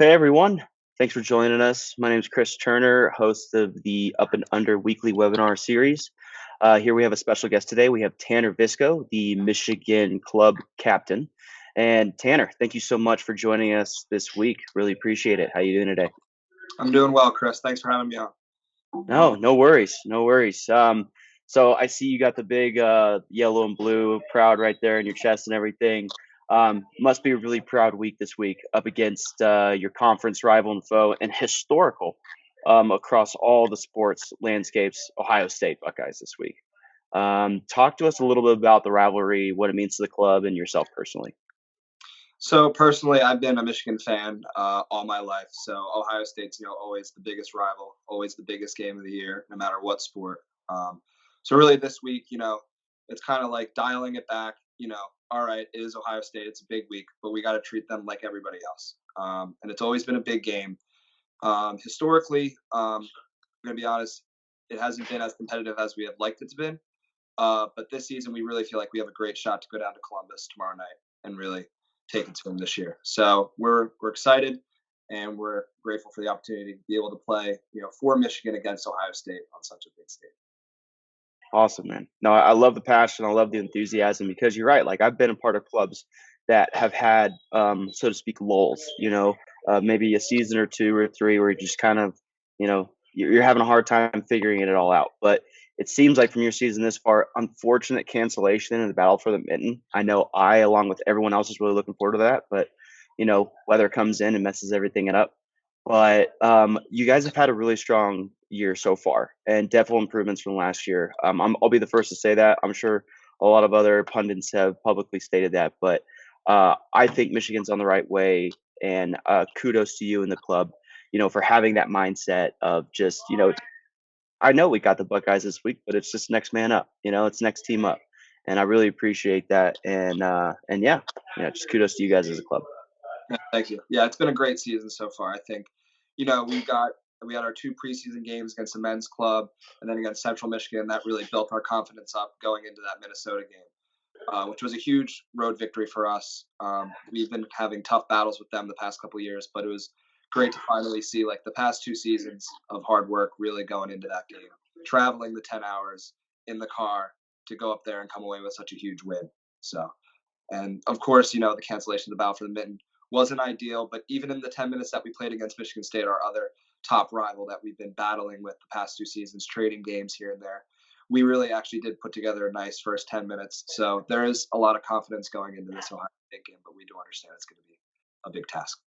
Hey everyone, thanks for joining us. My name is Chris Turner, host of the Up and Under weekly webinar series. Here we have a special guest today. We have Tanner Visco, the Michigan club captain. And Tanner, thank you so much for joining us this week. Really appreciate it. How you doing today? I'm doing well, Chris. Thanks for having me on. No worries, no worries. So I see you got the big yellow and blue proud right there in your chest and everything. Must be a really proud week this week up against your conference rival and foe and historical across all the sports landscapes, Ohio State Buckeyes this week. Talk to us a little bit about the rivalry, what it means to the club, and yourself personally. So personally, I've been a Michigan fan all my life. So Ohio State's, always the biggest rival, always the biggest game of the year, no matter what sport. So really this week, it's kind of like dialing it back. All right, it is Ohio State. It's a big week, but we got to treat them like everybody else. And it's always been a big game. Historically, I'm going to be honest, it hasn't been as competitive as we had liked it to be. But this season, we really feel like we have a great shot to go down to Columbus tomorrow night and really take it to them this year. So we're excited and we're grateful for the opportunity to be able to play, for Michigan against Ohio State on such a big stage. Awesome, man. No, I love the passion. I love the enthusiasm because you're right. Like I've been a part of clubs that have had, so to speak, lulls. Maybe a season or two or three where you just kind of, you're having a hard time figuring it all out. But it seems like from your season this far, unfortunate cancellation in the battle for the mitten. I know I, along with everyone else, is really looking forward to that. But weather comes in and messes everything up. But you guys have had a really strong year so far, and definitely improvements from last year. I'll be the first to say that. I'm sure a lot of other pundits have publicly stated that, but I think Michigan's on the right way, and kudos to you and the club, for having that mindset of just, I know we got the Buckeyes this week, but it's just next man up. It's next team up, and I really appreciate that. And yeah, just kudos to you guys as a club. Yeah, thank you. Yeah, it's been a great season so far. I think, we had our two preseason games against the men's club and then against Central Michigan. That really built our confidence up going into that Minnesota game, which was a huge road victory for us. We've been having tough battles with them the past couple of years, but it was great to finally see like the past two seasons of hard work really going into that game, traveling the 10 hours in the car to go up there and come away with such a huge win. So, and of course, the cancellation of the battle for the mitten wasn't ideal, but even in the 10 minutes that we played against Michigan State, our other top rival that we've been battling with the past two seasons, trading games here and there, we really actually did put together a nice first 10 minutes. So there is a lot of confidence going into this Ohio State game, but we do understand it's going to be a big task.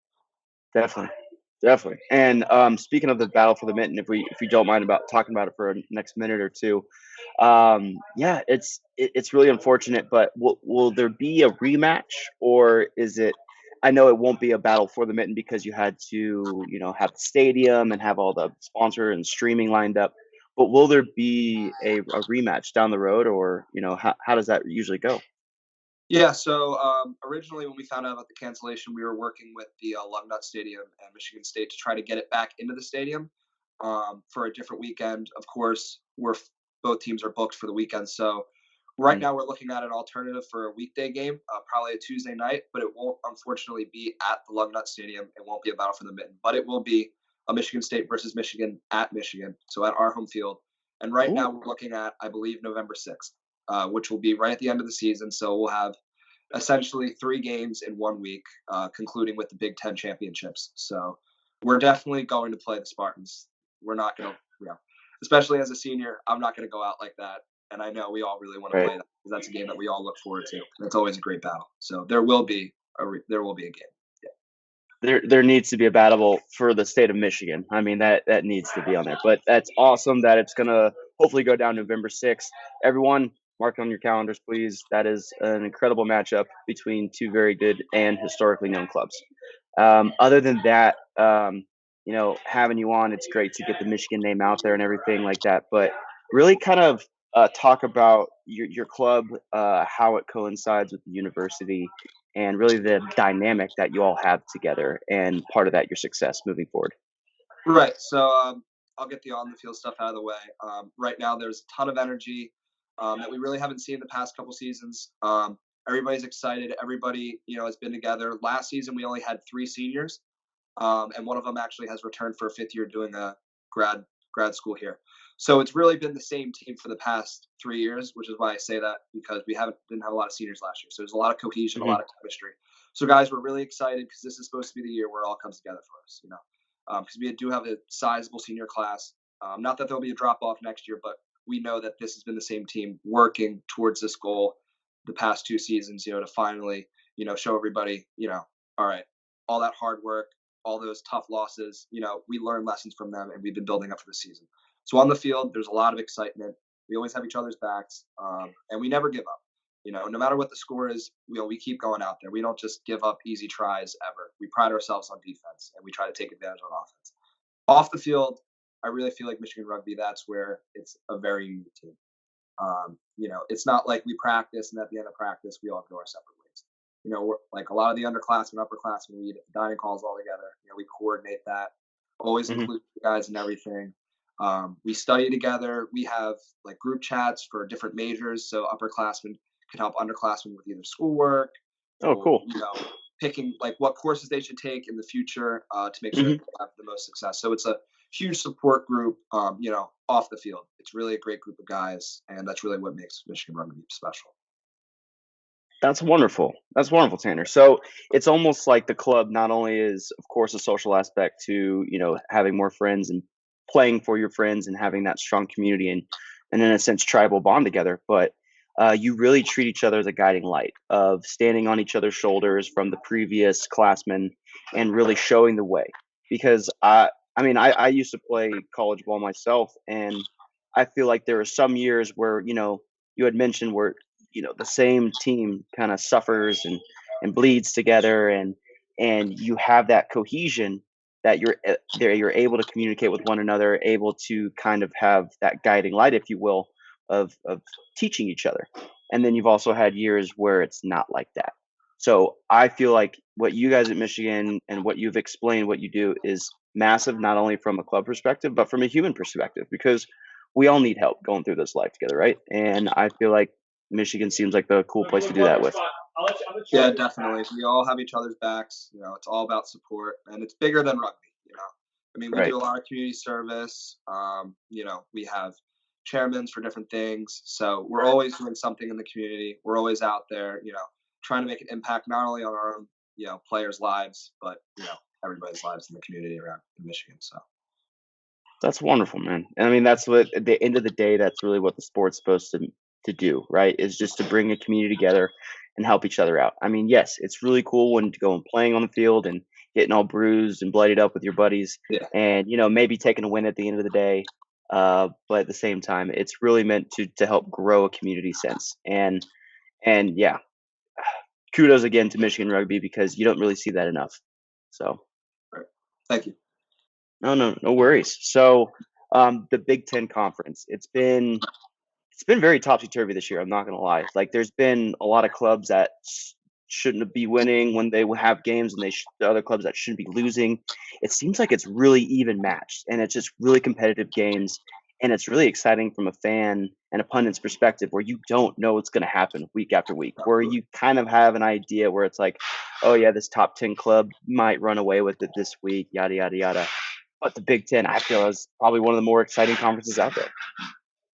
Definitely, definitely. And speaking of the battle for the mitten, if we don't mind about talking about it for a next minute or two, yeah, it's really unfortunate. But will there be a rematch, or is it? I know it won't be a battle for the mitten because you had to, have the stadium and have all the sponsor and streaming lined up. But will there be a rematch down the road, or how does that usually go? Yeah, so originally when we found out about the cancellation, we were working with the Lugnut Stadium and Michigan State to try to get it back into the stadium for a different weekend. Of course, both teams are booked for the weekend, so right now we're looking at an alternative for a weekday game, probably a Tuesday night, but it won't unfortunately be at the Lugnut Stadium. It won't be a battle for the mitten, but it will be a Michigan State versus Michigan at Michigan, so at our home field. And right Ooh. now we're looking at, I believe, November 6th, which will be right at the end of the season. So we'll have essentially three games in 1 week, concluding with the Big Ten championships. So we're definitely going to play the Spartans. We're not going to, especially as a senior, I'm not going to go out like that. And I know we all really want to Right. play that because that's a game that we all look forward to. It's always a great battle. So there will be a game. Yeah. There needs to be a battle for the state of Michigan. I mean that needs to be on there. But that's awesome that it's gonna hopefully go down November 6th. Everyone, mark it on your calendars, please. That is an incredible matchup between two very good and historically known clubs. Other than that, having you on, it's great to get the Michigan name out there and everything like that. But really, kind of talk about your club, how it coincides with the university, and really the dynamic that you all have together, and part of that, your success moving forward. Right. So I'll get the on the field stuff out of the way. Right now, there's a ton of energy that we really haven't seen the past couple seasons. Everybody's excited. Everybody, has been together. Last season, we only had three seniors. and one of them actually has returned for a fifth year doing a grad grad school here. So it's really been the same team for the past 3 years, which is why I say that because we haven't didn't have a lot of seniors last year. So there's a lot of cohesion, a Hmm. lot of chemistry. So guys, we're really excited because this is supposed to be the year where it all comes together for us. Because we do have a sizable senior class. Not that there'll be a drop off next year, but we know that this has been the same team working towards this goal the past 2 seasons. To finally show everybody all right, all that hard work, all those tough losses, we learned lessons from them and we've been building up for the season. So on the field, there's a lot of excitement. We always have each other's backs, and we never give up. No matter what the score is, we keep going out there. We don't just give up easy tries ever. We pride ourselves on defense, and we try to take advantage on offense. Off the field, I really feel like Michigan rugby. That's where it's a very unique team. It's not like we practice and at the end of practice we all go our separate ways. We're, like a lot of the underclassmen, upperclassmen, we eat at the dining halls all together. We coordinate that, always Hmm. include the guys and everything. We study together. We have like group chats for different majors, so upperclassmen can help underclassmen with either schoolwork Oh, or cool. picking like what courses they should take in the future to make sure Hmm. they have the most success. So it's a huge support group. Off the field, it's really a great group of guys, and that's really what makes Michigan rugby special. That's wonderful. That's wonderful, Tanner. So it's almost like the club not only is, of course, a social aspect to, having more friends and playing for your friends and having that strong community and in a sense, tribal bond together, but you really treat each other as a guiding light of standing on each other's shoulders from the previous classmen and really showing the way. Because I used to play college ball myself, and I feel like there were some years where, you had mentioned where the same team kind of suffers and bleeds together, and you have that cohesion that you're able to communicate with one another, able to kind of have that guiding light, if you will, of teaching each other. And then you've also had years where it's not like that. So I feel like what you guys at Michigan and what you've explained what you do is massive, not only from a club perspective but from a human perspective, because we all need help going through this life together, right? And I feel like Michigan seems like the cool place to do that with. Yeah, definitely. We all have each other's backs. It's all about support, and it's bigger than rugby. We Right. do a lot of community service. We have chairmen for different things, so we're always doing something in the community. We're always out there, trying to make an impact not only on our own, players' lives, but everybody's lives in the community around in Michigan. So That's wonderful, man. And I mean, that's what at the end of the day, that's really what the sport's supposed to do, right? Is just to bring a community together and help each other out. I mean, yes, it's really cool when to go and playing on the field and getting all bruised and bloodied up with your buddies, yeah, and maybe taking a win at the end of the day. But at the same time, it's really meant to help grow a community sense. And yeah, kudos again to Michigan rugby because you don't really see that enough. So right. Thank you. no, no, no worries. So the Big Ten conference, it's been very topsy turvy this year. I'm not gonna lie. Like, there's been a lot of clubs that shouldn't be winning when they have games, and the other clubs that shouldn't be losing. It seems like it's really even matched, and it's just really competitive games, and it's really exciting from a fan and a pundit's perspective, where you don't know what's gonna happen week after week, where Absolutely. you kind of have an idea where it's like, oh yeah, this top 10 club might run away with it this week, yada yada yada. But the Big Ten, I feel, is probably one of the more exciting conferences out there.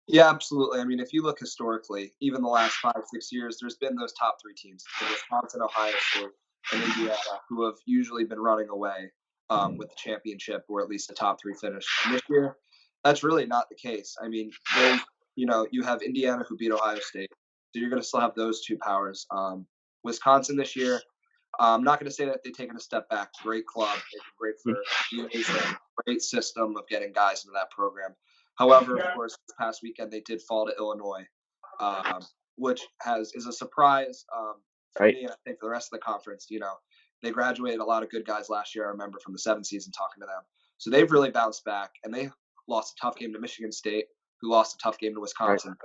Yeah, absolutely. I mean, if you look historically, even the last 5, 6 years, there's been those top three teams. It's been Wisconsin, Ohio State, and Indiana, who have usually been running away with the championship or at least the top three finish. And this year, that's really not the case. I mean, you have Indiana who beat Ohio State, so you're going to still have those two powers. Wisconsin this year, I'm not going to say that they've taken a step back. Great club, they've been great Mhm. for years. They have a great system of getting guys into that program. However, of course, this past weekend they did fall to Illinois, which has is a surprise for Right, me, and I think for the rest of the conference. They graduated a lot of good guys last year. I remember from the seventh season talking to them, so they've really bounced back, and they lost a tough game to Michigan State, who lost a tough game to right, Wisconsin.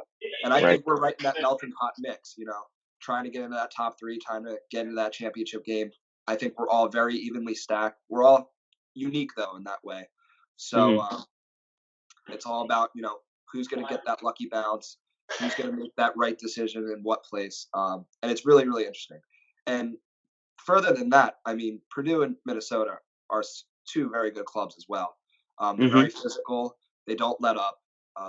And I right. think we're right in that melting pot mix. Trying to get into that top three, trying to get into that championship game. I think we're all very evenly stacked. We're all unique though in that way. So Mhm. it's all about who's going to get that lucky bounce, who's going to make that right decision in what place, and it's really really interesting. And further than that, I mean Purdue and Minnesota. are two very good clubs as well. They're Hmm. very physical. They don't let up.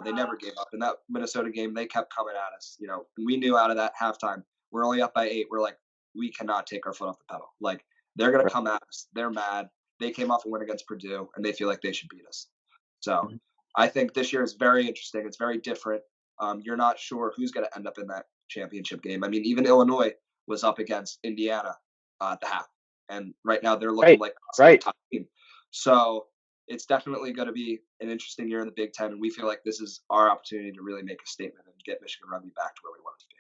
They never gave up. In that Minnesota game, they kept coming at us. And we knew out of that halftime, we're only up by 8. We're like, we cannot take our foot off the pedal. Like, they're going to Right. come at us. They're mad. They came off and win against Purdue, and they feel like they should beat us. So Mhm. I think this year is very interesting. It's very different. You're not sure who's going to end up in that championship game. I mean, even Illinois was up against Indiana at the half, and right now they're looking Right. like us as a Right. top team. So it's definitely going to be an interesting year in the Big Ten, and we feel like this is our opportunity to really make a statement and get Michigan rugby back to where we want it to be.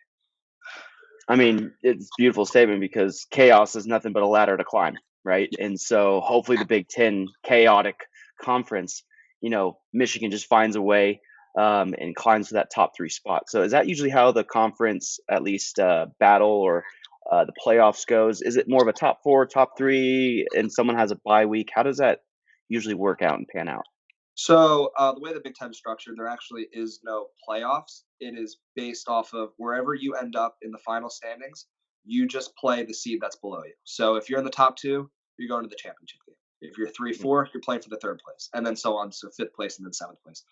I mean, it's a beautiful statement because chaos is nothing but a ladder to climb, right? Yeah. And so hopefully the Big Ten chaotic conference, Michigan just finds a way and climbs to that top 3 spot. So is that usually how the conference, at least battle or the playoffs goes? Is it more of a top 4, top 3, and someone has a bye week? How does that usually work out and pan out? So the way the Big Ten is structured, there actually is no playoffs. It is based off of wherever you end up in the final standings. You just play the seed that's below you. So if you're in the top 2, you're going to the championship game. If you're 3-4, you're playing for the 3rd place, and then so on. So 5th place and then 7th place.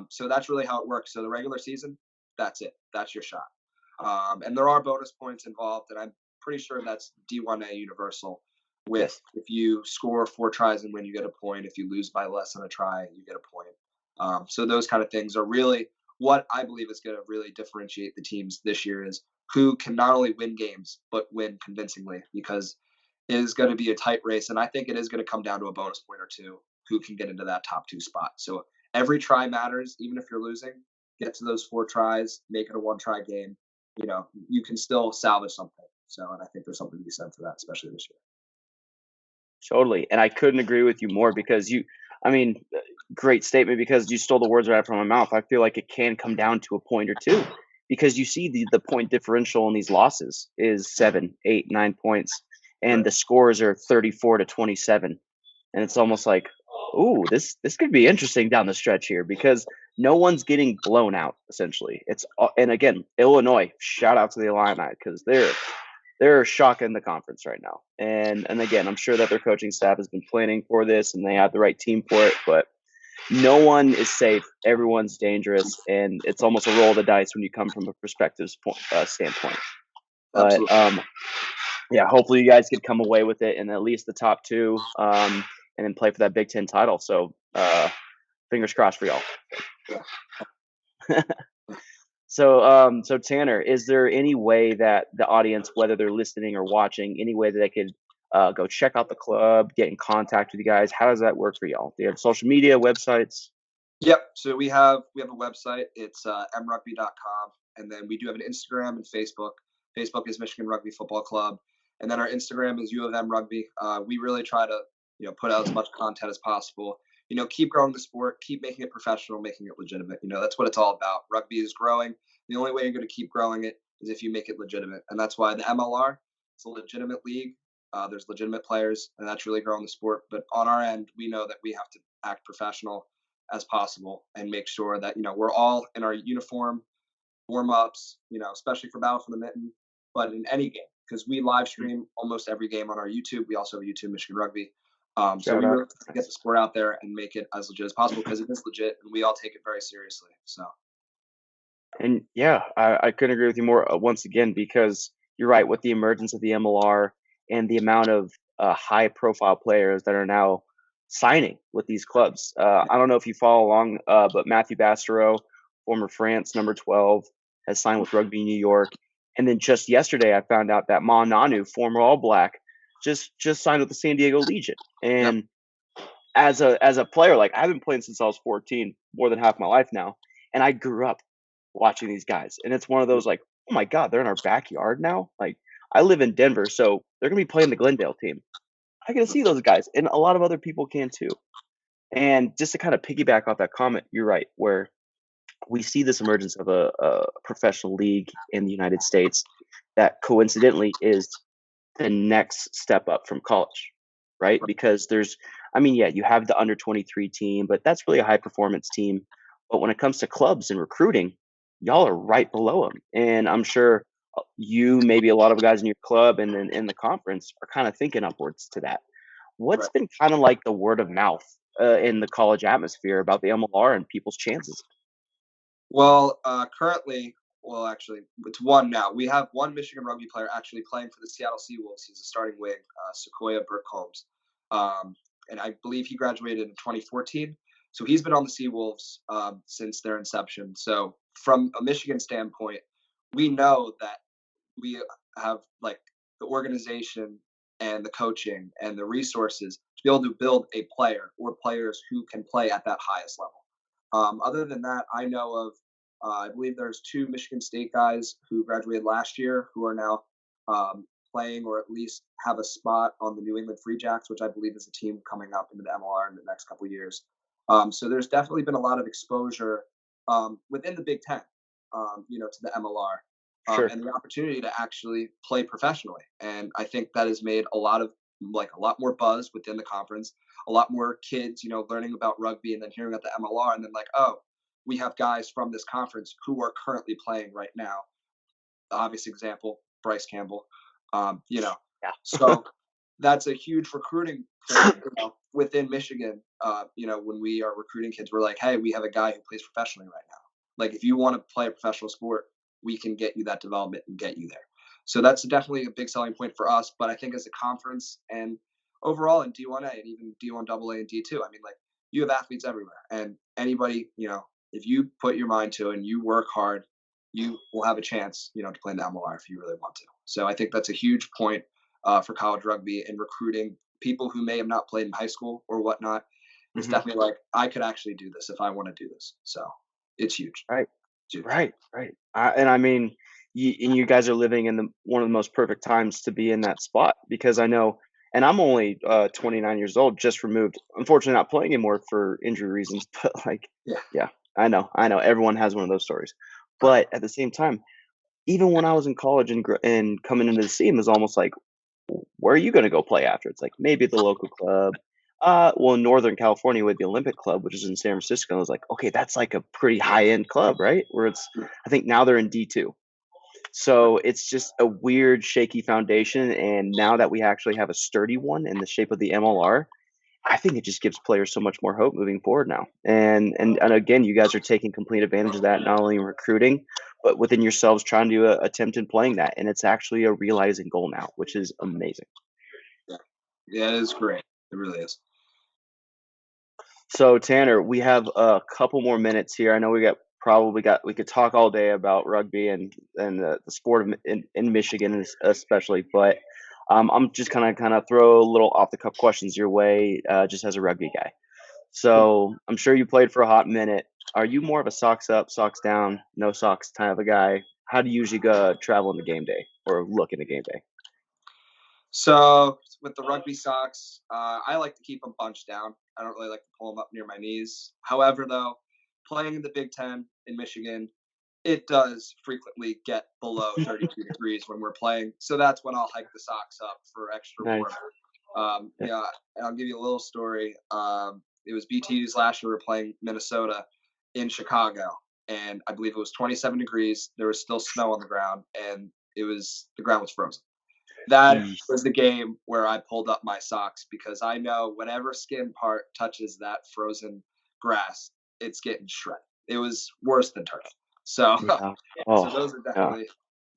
So that's really how it works. So the regular season, that's it. That's your shot. And there are bonus points involved, and I'm pretty sure that's D1A universal. With Yes. if you score 4 tries and win, you get a point. If you lose by less than a try, you get a point. So those kind of things are really what I believe is going to really differentiate the teams this year is who can not only win games but win convincingly because it is going to be a tight race, and I think it is going to come down to a bonus point or two who can get into that top 2 spot. So every try matters, even if you're losing. Get to those 4 tries, make it a 1-try game. You can still salvage something. So, and I think there's something to be said for that, especially this year. Totally, and I couldn't agree with you more because I mean, great statement because you stole the words right from my mouth. I feel like it can come down to a point or two because you see the point differential in these losses is 7, 8, 9 points, and Right. the scores are 34-27, and it's almost like, ooh, this could be interesting down the stretch here because no one's getting blown out. Essentially, and again, Illinois. Shout out to the Illini because they're shocking the conference right now. And again, I'm sure that their coaching staff has been planning for this and they have the right team for it, but no one is safe. Everyone's dangerous, and it's almost a roll of the dice when you come from a perspective standpoint. But Absolutely. yeah, hopefully you guys could come away with it in at least the top 2, and then play for that Big Ten title. So fingers crossed for y'all. Yeah. So Tanner, is there any way that the audience, whether they're listening or watching, any way that they could go check out the club, get in contact with you guys? How does that work for y'all? Do you have social media, websites? Yep. So we have a website. It's mrugby.com, and then we do have an Instagram and Facebook. Facebook is Michigan Rugby Football Club, and then our Instagram is U of M Rugby. We really try to put out as much content as possible. Keep growing the sport, keep making it professional, making it legitimate. That's what it's all about. Rugby is growing. The only way you're going to keep growing it is if you make it legitimate, and that's why the MLR it's a legitimate league. There's legitimate players, and that's really growing the sport. But on our end, we know that we have to act professional as possible and make sure that we're all in our uniform warm ups, especially for Battle for the Mitten, but in any game because we live stream almost every game on our YouTube. We also have YouTube Michigan Rugby. So Shout we out. really get the sport out there and make it as legit as possible because it is legit and we all take it very seriously. So And yeah, I couldn't agree with you more once again because you're right with the emergence of the MLR and the amount of high profile players that are now signing with these clubs. I don't know if you follow along, but Matthew Bastereau, former France number 12, has signed with Rugby New York. And then just yesterday, I found out that Ma Nanu, former All Black, just signed with the San Diego Legion. yep, And as a player, like I've been playing since I was 14, more than half my life now, and I grew up watching these guys, and it's one of those like, oh my god, they're in our backyard now. Like I live in Denver, so they're gonna be playing the Glendale team. I can see those guys, and a lot of other people can too. And just to kind of piggyback off that comment, you're right, where we see this emergence of a professional league in the United States that coincidentally is the next step up from college, right? Because I mean, yeah, you have the under 23 team, but that's really a high performance team. But when it comes to clubs and recruiting, y'all are right below them. And I'm sure you, maybe a lot of guys in your club and then in the conference are kind of thinking upwards to that. What's Right. been kind of like the word of mouth in the college atmosphere about the MLR and people's chances? Well, currently, well, actually, it's one now. We have one Michigan rugby player actually playing for the Seattle Seawolves. He's a starting wing, Sequoia Burke-Holmes. Um, and I believe he graduated in 2014. So he's been on the Seawolves since their inception. So from a Michigan standpoint, we know that we have like the organization and the coaching and the resources to be able to build a player or players who can play at that highest level. Other than that, I know of, I believe there's two Michigan State guys who graduated last year who are now playing or at least have a spot on the New England Free Jacks, which I believe is a team coming up into the MLR in the next couple of years. So there's definitely been a lot of exposure within the Big Ten, to the MLR Sure. and the opportunity to actually play professionally. And I think that has made a lot more buzz within the conference, a lot more kids, learning about rugby and then hearing about the MLR and then like, oh, we have guys from this conference who are currently playing right now. The obvious example, Bryce Campbell. Um, you know, Yeah. so that's a huge recruiting point, within Michigan. When we are recruiting kids, we're like, hey, we have a guy who plays professionally right now. Like, if you want to play a professional sport, we can get you that development and get you there. So that's definitely a big selling point for us. But I think as a conference and overall in D1A and even D1 AA and D2, I mean, like you have athletes everywhere, and anybody, if you put your mind to it and you work hard, you will have a chance, to play in the MLR if you really want to. So I think that's a huge point for college rugby and recruiting people who may have not played in high school or whatnot. It's Hmm. definitely like I could actually do this if I want to do this. So it's huge. Right. It's huge. Right, right. And I mean, you guys are living in the one of the most perfect times to be in that spot because I know, and I'm only 29 years old, just removed. Unfortunately, not playing anymore for injury reasons. But like, Yeah. yeah, I know. Everyone has one of those stories. Right. But at the same time, even when I was in college and coming into the scene, it was almost like, where are you going to go play after? It's like maybe at the local club. Well, in Northern California with the Olympic Club, which is in San Francisco, I was like, okay, that's like a pretty high end club, right? Where it's, I think now they're in D2. So it's just a weird, shaky foundation. And now that we actually have a sturdy one in the shape of the MLR, I think it just gives players so much more hope moving forward now. And again, you guys are taking complete advantage of that, not only in recruiting, but within yourselves trying to attempt in playing that. And it's actually a realizing goal now, which is amazing. Yeah. Yeah, it is great. It really is. So Tanner, we have a couple more minutes here. I know we could talk all day about rugby and the sport in Michigan especially, but I'm just kind of throw a little off the cuff questions your way, just as a rugby guy. Cool. So I'm sure you played for a hot minute. Are you more of a socks up, socks down, no socks kind of a guy? How do you usually go travel into game day or look into game day? So with the rugby socks, I like to keep them bunched down. I don't really like to pull them up near my knees. However, though, playing in the Big Ten in Michigan, it does frequently get below 32 degrees when we're playing. So that's when I'll hike the socks up for extra warmth. Nice. Yeah. Yeah, and I'll give you a little story. It was BTU's last year. We were playing Minnesota in Chicago, and I believe it was 27 degrees. There was still snow on the ground, and the ground was frozen. That Yeesh. was the game where I pulled up my socks because I know whatever skin part touches that frozen grass, it's getting shredded. It was worse than turf. So, Yeah. so Oh, those are yeah. definitely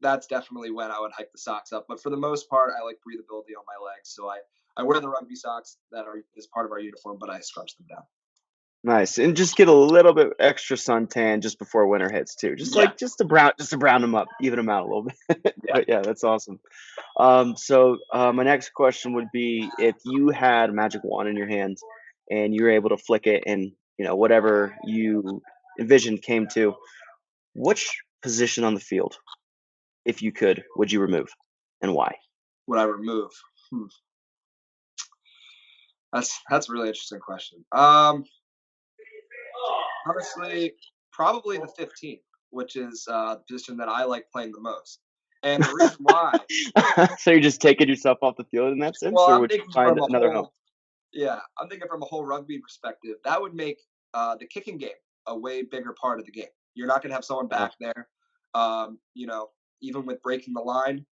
that's definitely when I would hike the socks up. But for the most part, I like breathability on my legs, so I wear the rugby socks that are as part of our uniform, but I scrunch them down. Nice, and just get a little bit extra suntan just before winter hits too. Yeah, Just to brown them up, even them out a little bit. yeah. But yeah, that's awesome. My next question would be if you had a magic wand in your hands and you were able to flick it and whatever you envisioned came to, which position on the field, if you could, would you remove and why? Would I remove? Hmm. That's a really interesting question. Honestly, probably the 15, which is the position that I like playing the most. And the reason why, So you're just taking yourself off the field in that sense, well, or I'm would you thinking find from a another home? whole, yeah, I'm thinking from a whole rugby perspective. That would make the kicking game a way bigger part of the game. You're not going to have someone Yeah. back there, um, you know, even with breaking the line.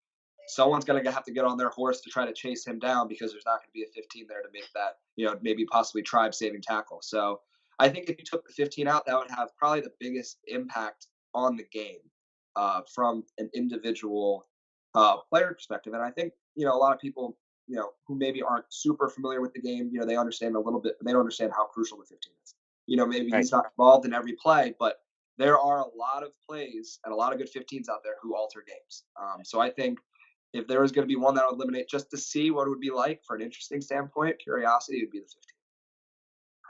someone's going to have to get on their horse to try to chase him down because there's not going to be a 15 there to make that, maybe possibly tribe saving tackle. So I think if you took the 15 out, that would have probably the biggest impact on the game from an individual player perspective. And I think, a lot of people, who maybe aren't super familiar with the game, they understand a little bit, but they don't understand how crucial the 15 is. Maybe Right. he's not involved in every play, but there are a lot of plays and a lot of good 15s out there who alter games. So I think if there was going to be one that would eliminate just to see what it would be like for an interesting standpoint, curiosity would be the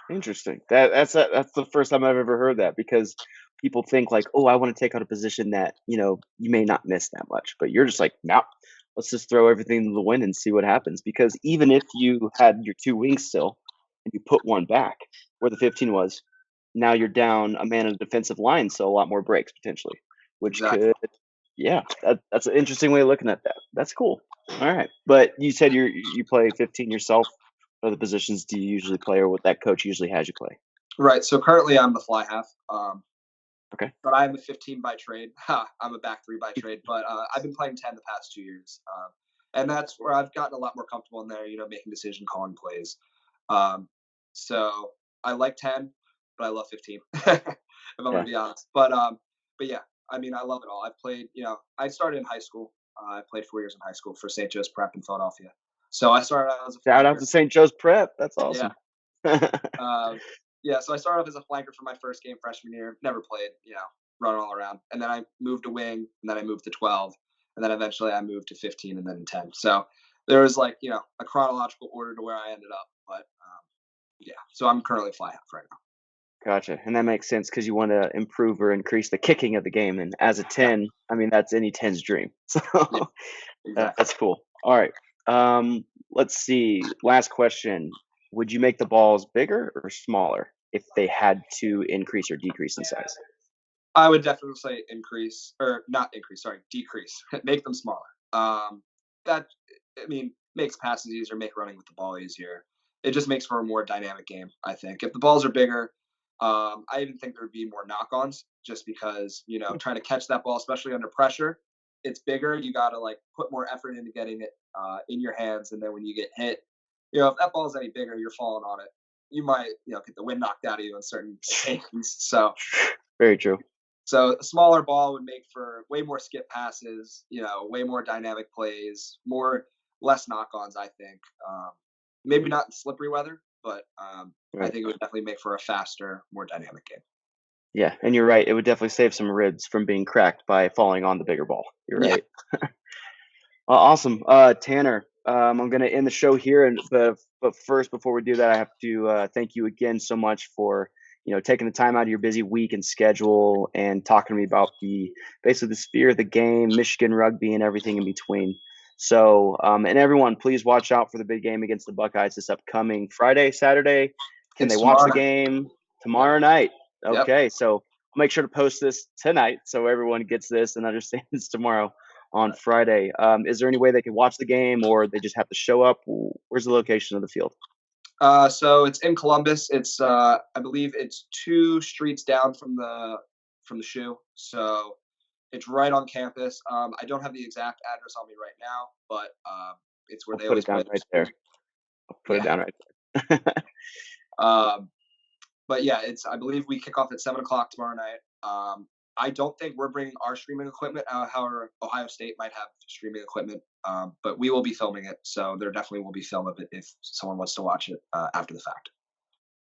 15. Interesting. That's the first time I've ever heard that because people think like, oh, I want to take on a position that you may not miss that much, but you're just like, no, let's just throw everything to the wind and see what happens. Because even if you had your two wings still and you put one back where the 15 was, now you're down a man in the defensive line, so a lot more breaks potentially, which Exactly. could, yeah, that's an interesting way of looking at that. That's cool. All right, but you said you play 15 yourself. What other positions do you usually play, or what that coach usually has you play? Right. So currently I'm the fly half. Okay, But I'm a 15 by trade. I'm a back three by trade, but I've been playing 10 the past 2 years. And that's where I've gotten a lot more comfortable in there, making decision calling plays. Um, so I like 10, but I love 15, if I'm going to yeah. be honest. But yeah, I mean, I love it all. I've played, I started in high school. I played 4 years in high school for St. Joe's Prep in Philadelphia. So I started out as a Shout out flanker. to St. Joe's Prep. That's Yeah. awesome. Um, yeah, so I started off as a flanker for my first game freshman year. Never played, run all around. And then I moved to wing, and then I moved to 12, and then eventually I moved to 15 and then 10. So there was like, a chronological order to where I ended up. But yeah, so I'm currently fly half right now. Gotcha, and that makes sense because you want to improve or increase the kicking of the game, and as a Yeah, 10, I mean that's any 10's dream. So yeah, exactly. that's cool. All right, let's see. Last question: would you make the balls bigger or smaller if they had to increase or decrease in size? I would definitely say increase or not increase, sorry, decrease. Make them smaller. That I mean makes passes easier, make running with the ball easier. It just makes for a more dynamic game. I think if the balls are bigger, I even think there would be more knock-ons just because trying to catch that ball, especially under pressure, it's bigger. You got to like put more effort into getting it in your hands, and then when you get hit, if that ball is any bigger, you're falling on it. You might get the wind knocked out of you on certain occasions. So Very true. a smaller ball would make for way more skip passes, way more dynamic plays, less knock-ons. I think maybe not in slippery weather, but I Right. think it would definitely make for a faster, more dynamic game. Yeah, and you're right. It would definitely save some ribs from being cracked by falling on the bigger ball. You're Yeah, right. Awesome. Tanner, I'm going to end the show here, but first, before we do that, I have to thank you again so much for taking the time out of your busy week and schedule and talking to me about the basically the sphere of the game, Michigan rugby, and everything in between. So, and everyone, please watch out for the big game against the Buckeyes this upcoming Friday, Saturday. Can they it's watch tomorrow the night. game Yep, tomorrow night? yep. Okay, so I'll make sure to post this tonight so everyone gets this and understands tomorrow on Right. Friday. Is there any way they can watch the game, or they just have to show up? Where's the location of the field? So it's in Columbus. It's I believe it's 2 streets down from the shoe. So it's right on campus. I don't have the exact address on me right now, but it's where I'll they put it always play down their right there. schools. I'll put it Yeah. down right there. Um, but yeah, it's I believe we kick off at 7 o'clock tomorrow night. I don't think we're bringing our streaming equipment. However, Ohio State might have streaming equipment, but we will be filming it, so there definitely will be film of it if someone wants to watch it after the fact.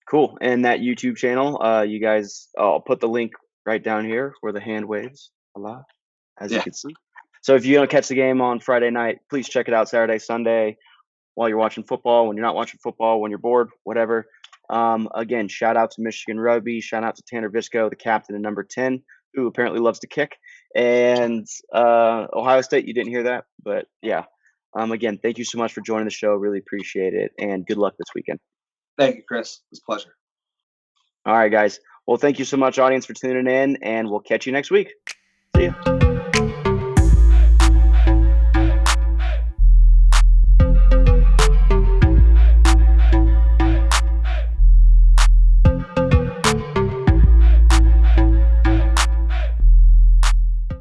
Cool. And that YouTube channel, you guys, I'll put the link right down here where the hand waves a lot, as you Yeah, can see. So if you don't catch the game on Friday night, please check it out Saturday, Sunday, while you're watching football, when you're not watching football, when you're bored, whatever. Again, shout out to Michigan Rugby. Shout out to Tanner Visco, the captain and number 10, who apparently loves to kick. And Ohio State, you didn't hear that, but yeah. Again, thank you so much for joining the show. Really appreciate it. And good luck this weekend. thank you, Chris. It was a pleasure. All right, guys. Well, thank you so much, audience, for tuning in, and we'll catch you next week. See ya.